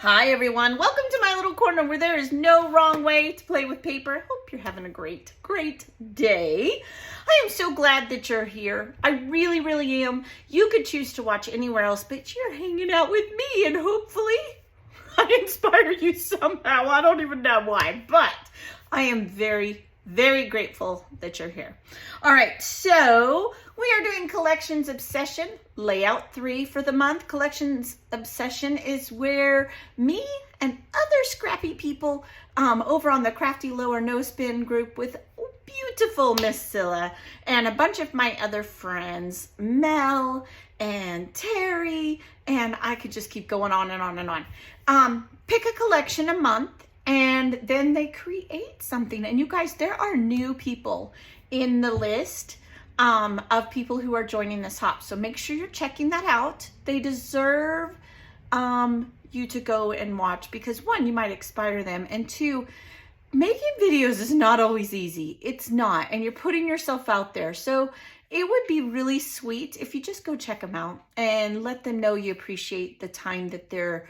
Hi everyone, welcome to my little corner where there is no wrong way to play with paper. Hope you're having a great day. I am so glad that you're here. I really am. You could choose to watch anywhere else, but you're hanging out with me and hopefully I inspire you somehow. I don't even know why, but I am very grateful that you're here. All right, so we are doing Collections Obsession, layout 3 for the month. Collections Obsession is where me and other scrappy people over on the Crafty Lower No Spin group with beautiful Miss Scylla and a bunch of my other friends, Mel and Terry, and I could just keep going on and on and on. Pick a collection a month, and then they create something. And you guys, there are new people in the list of people who are joining this hop. So make sure you're checking that out. They deserve you to go and watch because one, you might inspire them. And two, making videos is not always easy. It's not. And you're putting yourself out there. So it would be really sweet if you just go check them out and let them know you appreciate the time that they're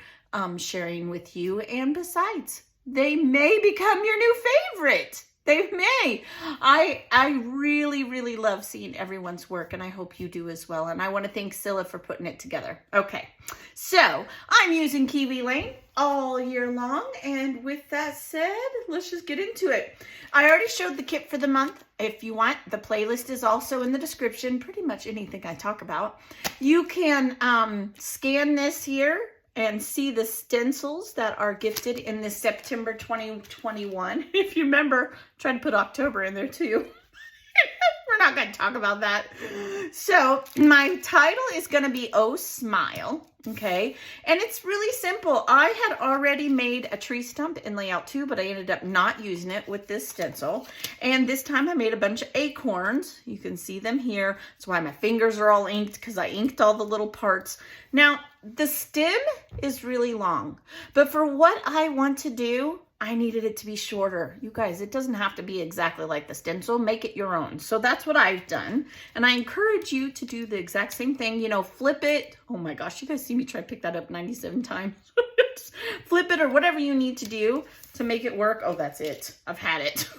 sharing with you. And besides, they may become your new favorite. They may. I really love seeing everyone's work, and I hope you do as well. And I want to thank Scylla for putting it together. Okay, so I'm using Kiwi Lane all year long. And with that said, let's just get into it. I already showed the kit for the month. If you want, the playlist is also in the description. Pretty much anything I talk about. You can scan this here and see the stencils that are gifted in this September 2021. If you remember, try to put October in there too. We're not going to talk about that. So my title is going to be Oh Smile, okay? And it's really simple. I had already made a tree stump in layout 2, but I ended up not using it with this stencil. And this time I made a bunch of acorns. You can see them here. That's why my fingers are all inked, because I inked all the little parts. Now, the stem is really long, but for what I want to do, I needed it to be shorter. You guys, it doesn't have to be exactly like the stencil. Make it your own. So that's what I've done. And I encourage you to do the exact same thing. You know, flip it. Oh my gosh, you guys see me try to pick that up 97 times. Flip it or whatever you need to do to make it work. Oh, that's it. I've had it.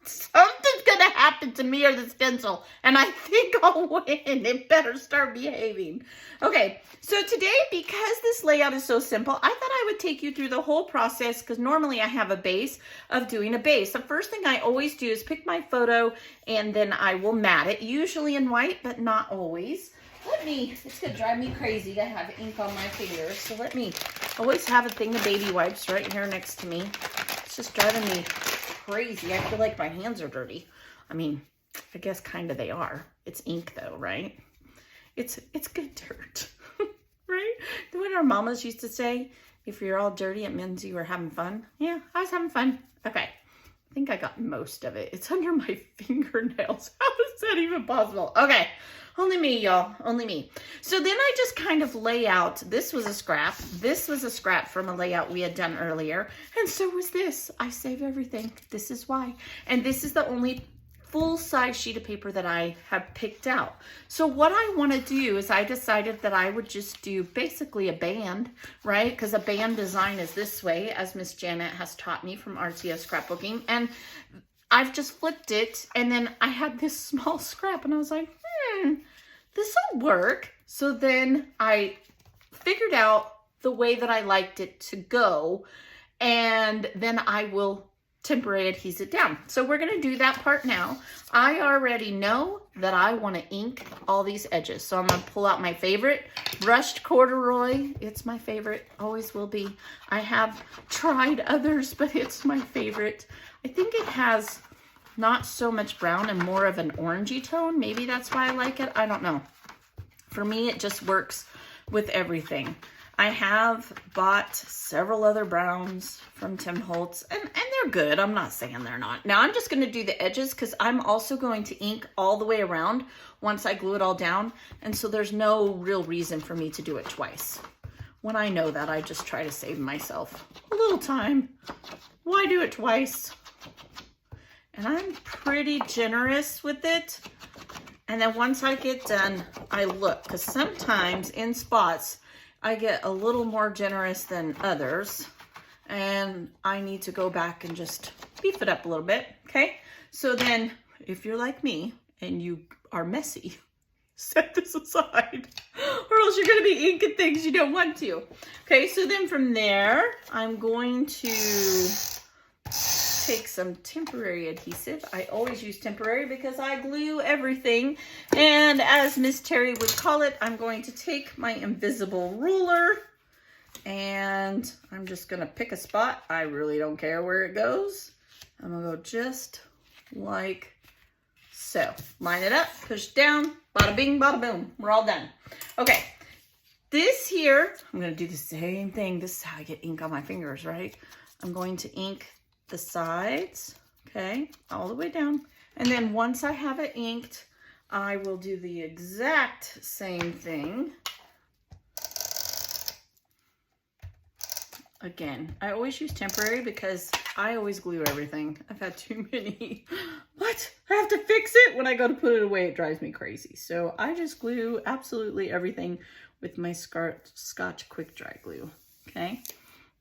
Something's going to happen to me or the stencil, and I think I'll win. It better start behaving. Okay, so today, because this layout is so simple, I thought I would take you through the whole process because normally I have a base of doing a base. The first thing I always do is pick my photo, and then I will mat it, usually in white, but not always. It's going to drive me crazy to have ink on my fingers, so let me always have a thing of baby wipes right here next to me. It's just driving me crazy. I feel like my hands are dirty. I mean, I guess kind of they are. It's ink though, right? It's good dirt, right? The way our mamas used to say, if you're all dirty, it means you were having fun. Yeah, I was having fun. Okay, I think I got most of it. It's under my fingernails. How is that even possible? Okay, only me, y'all, only me. So then I just kind of lay out, this was a scrap. This was a scrap from a layout we had done earlier. And so was this. I save everything. This is why. And this is the only full-size sheet of paper that I have picked out. So what I want to do is I decided that I would just do basically a band, right? Because a band design is this way, as Miss Janet has taught me from RTO Scrapbooking. And I've just flipped it, and then I had this small scrap, and I was like, this will work. So then I figured out the way that I liked it to go, and then I will temporary adhese it down. So we're going to do that part now. I already know that I want to ink all these edges. So I'm going to pull out my favorite brushed corduroy. It's my favorite, always will be. I have tried others, but it's my favorite. I think it has not so much brown and more of an orangey tone. Maybe that's why I like it. I don't know. For me, it just works with everything. I have bought several other browns from Tim Holtz, and they're good. I'm not saying they're not. Now, I'm just going to do the edges because I'm also going to ink all the way around once I glue it all down. And so there's no real reason for me to do it twice. When I know that, I just try to save myself a little time. Why do it twice? And I'm pretty generous with it. And then once I get done, I look, because sometimes in spots, I get a little more generous than others, and I need to go back and just beef it up a little bit, okay? So then, if you're like me and you are messy, set this aside, or else you're gonna be inking things you don't want to. Okay, so then from there, I'm going to take some temporary adhesive. I always use temporary because I glue everything. And as Miss Terry would call it, I'm going to take my invisible ruler and I'm just gonna pick a spot. I really don't care where it goes. I'm gonna go just like so. Line it up, push down, bada bing, bada boom. We're all done. Okay, this here, I'm gonna do the same thing. This is how I get ink on my fingers, right? I'm going to ink the sides, okay, all the way down. And then once I have it inked, I will do the exact same thing. Again, I always use temporary because I always glue everything. I've had too many. What? I have to fix it? When I go to put it away, it drives me crazy. So I just glue absolutely everything with my Scotch Quick Dry Glue. Okay,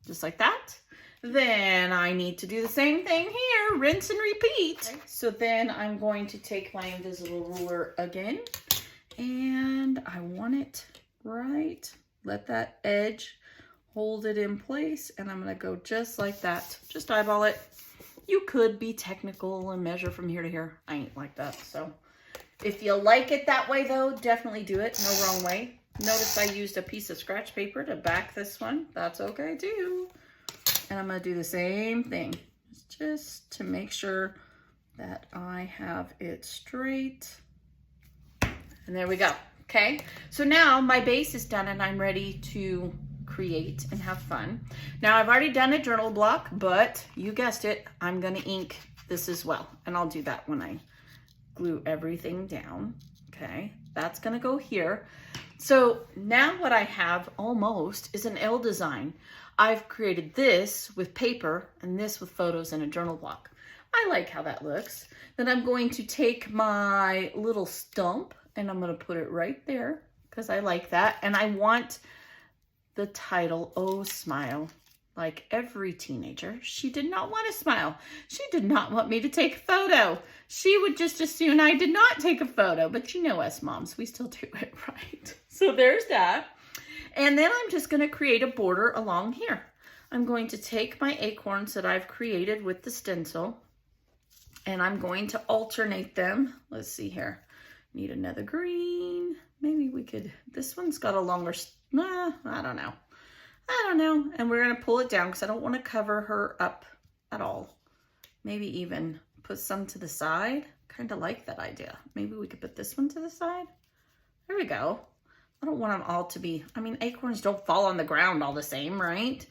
just like that. Then I need to do the same thing here, rinse and repeat. Okay. So then I'm going to take my invisible ruler again, and I want it right. Let that edge hold it in place, and I'm gonna go just like that. Just eyeball it. You could be technical and measure from here to here. I ain't like that. So if you like it that way though, definitely do it. No wrong way. Notice I used a piece of scratch paper to back this one. That's okay too. And I'm gonna do the same thing just to make sure that I have it straight. And there we go. Okay, so now my base is done and I'm ready to create and have fun. Now I've already done a journal block, but you guessed it, I'm gonna ink this as well. And I'll do that when I glue everything down. Okay, that's gonna go here. So now what I have almost is an L design. I've created this with paper and this with photos and a journal block. I like how that looks. Then I'm going to take my little stump and I'm gonna put it right there because I like that. And I want the title, Oh Smile. Like every teenager, she did not want to smile. She did not want me to take a photo. She would just as soon I did not take a photo, but you know us moms, we still do it right. So there's that. And then I'm just gonna create a border along here. I'm going to take my acorns that I've created with the stencil and I'm going to alternate them. Let's see here. Need another green. Maybe we could, this one's got a longer, I don't know. And we're gonna pull it down because I don't wanna cover her up at all. Maybe even put some to the side. Kind of like that idea. Maybe we could put this one to the side. There we go. I don't want them all to be, I mean, acorns don't fall on the ground all the same, right?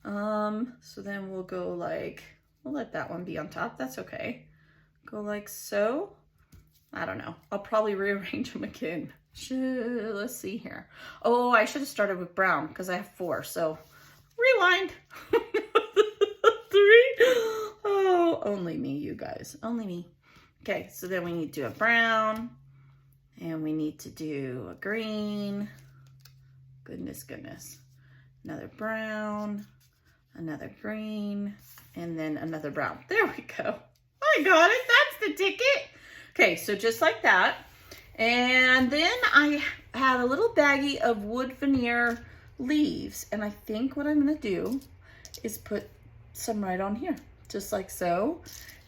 So then we'll go like, we'll let that one be on top. That's okay. Go like so. I don't know. I'll probably rearrange them again. Let's see here. Oh, I should have started with brown because I have 4. So rewind. 3. Oh, only me, you guys. Only me. Okay, so then we need to do a brown. And we need to do a green. Goodness, goodness. Another brown. Another green. And then another brown. There we go. I got it. That's the ticket. Okay, so just like that. And then I had a little baggie of wood veneer leaves. And I think what I'm going to do is put some right on here. Just like so.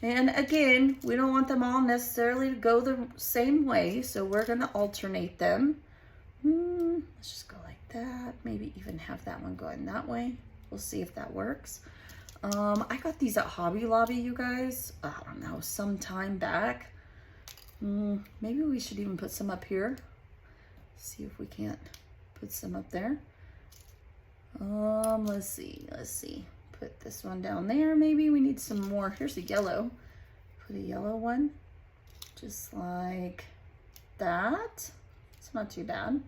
And again, we don't want them all necessarily to go the same way. So we're going to alternate them. Let's just go like that. Maybe even have that one going that way. We'll see if that works. I got these at Hobby Lobby, you guys. I don't know, some time back. Maybe we should even put some up here. See if we can't put some up there. Let's see. Put this one down there. Maybe we need some more. Here's a yellow. Put a yellow one, just like that. It's not too bad.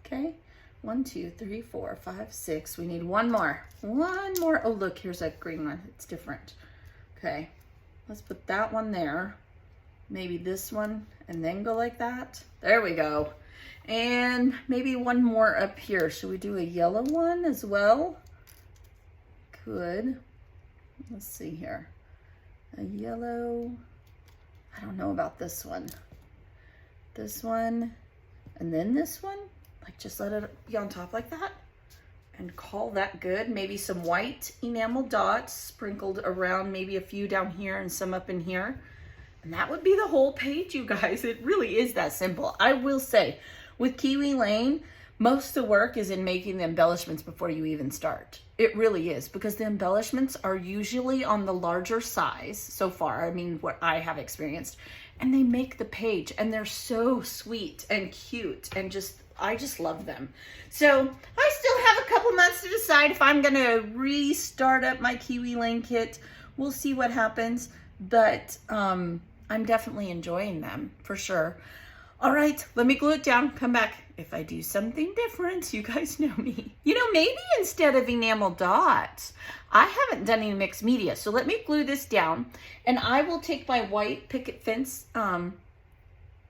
Okay. 1, 2, 3, 4, 5, 6. We need one more. One more. Oh, look, here's a green one. It's different. Okay. Let's put that one there. Maybe this one and then go like that. There we go. And maybe one more up here. Should we do a yellow one as well? Good. Let's see here. A yellow. I don't know about this one. This one. And then this one. Like just let it be on top like that. And call that good. Maybe some white enamel dots sprinkled around, maybe a few down here and some up in here. And that would be the whole page, you guys. It really is that simple. I will say, with Kiwi Lane, most of the work is in making the embellishments before you even start. It really is, because the embellishments are usually on the larger size so far. I mean, what I have experienced. And they make the page, and they're so sweet and cute, and I just love them. So I still have a couple months to decide if I'm gonna restart up my Kiwi Lane kit. We'll see what happens, but I'm definitely enjoying them for sure. All right, let me glue it down, come back. If I do something different, you guys know me. You know, maybe instead of enamel dots, I haven't done any mixed media. So let me glue this down, and I will take my white picket fence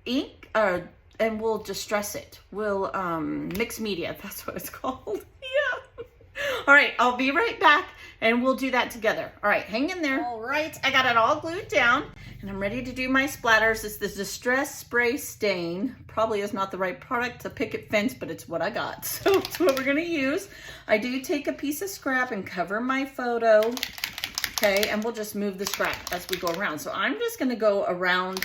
ink, and we'll distress it. We'll mix media, that's what it's called. Yeah. All right, I'll be right back and we'll do that together. All right, hang in there. All right, I got it all glued down and I'm ready to do my splatters. It's the Distress Spray Stain. Probably is not the right product to picket fence, but it's what I got. So it's what we're gonna use. I do take a piece of scrap and cover my photo. Okay, and we'll just move the scrap as we go around. So I'm just gonna go around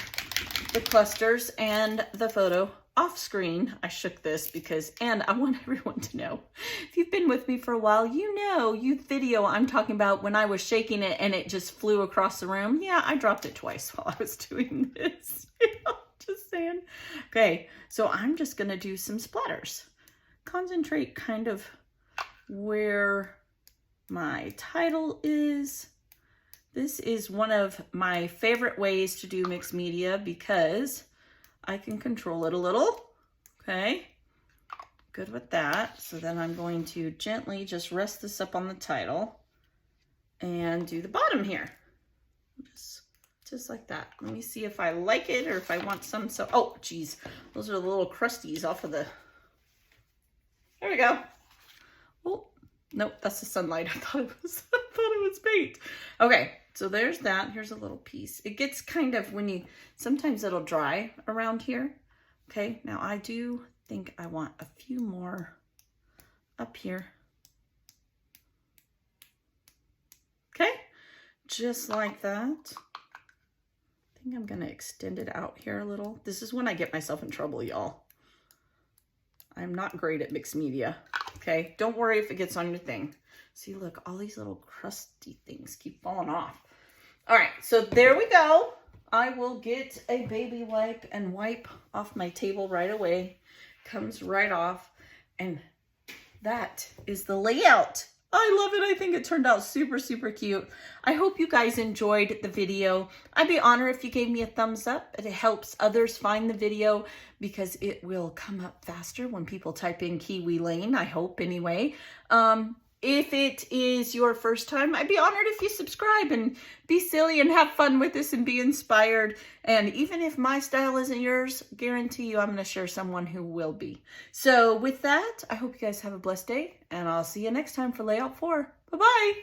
the clusters and the photo off screen. I shook this and I want everyone to know, if you've been with me for a while, you know, video I'm talking about when I was shaking it and it just flew across the room. Yeah, I dropped it twice while I was doing this. Just saying. Okay, so I'm just gonna do some splatters. Concentrate kind of where my title is. This is one of my favorite ways to do mixed media because I can control it a little. Okay, good with that. So then I'm going to gently just rest this up on the title and do the bottom here. Just like that. Let me see if I like it or if I want some. So, oh, geez, those are the little crusties off of the, there we go. Oh, nope, that's the sunlight. I thought it was paint. Okay, so there's that. Here's a little piece. It gets kind of, sometimes it'll dry around here. Okay, now I do think I want a few more up here. Okay, just like that. I think I'm gonna extend it out here a little. This is when I get myself in trouble, y'all. I'm not great at mixed media. Okay, don't worry if it gets on your thing. See, look, all these little crusty things keep falling off. All right, so there we go. I will get a baby wipe and wipe off my table right away. Comes right off, and that is the layout. I love it. I think it turned out super, super cute. I hope you guys enjoyed the video. I'd be honored if you gave me a thumbs up. It helps others find the video because it will come up faster when people type in Kiwi Lane, I hope anyway. If it is your first time, I'd be honored if you subscribe and be silly and have fun with this and be inspired. And even if my style isn't yours, guarantee you I'm going to share someone who will be. So with that, I hope you guys have a blessed day, and I'll see you next time for Layout 4. Bye-bye.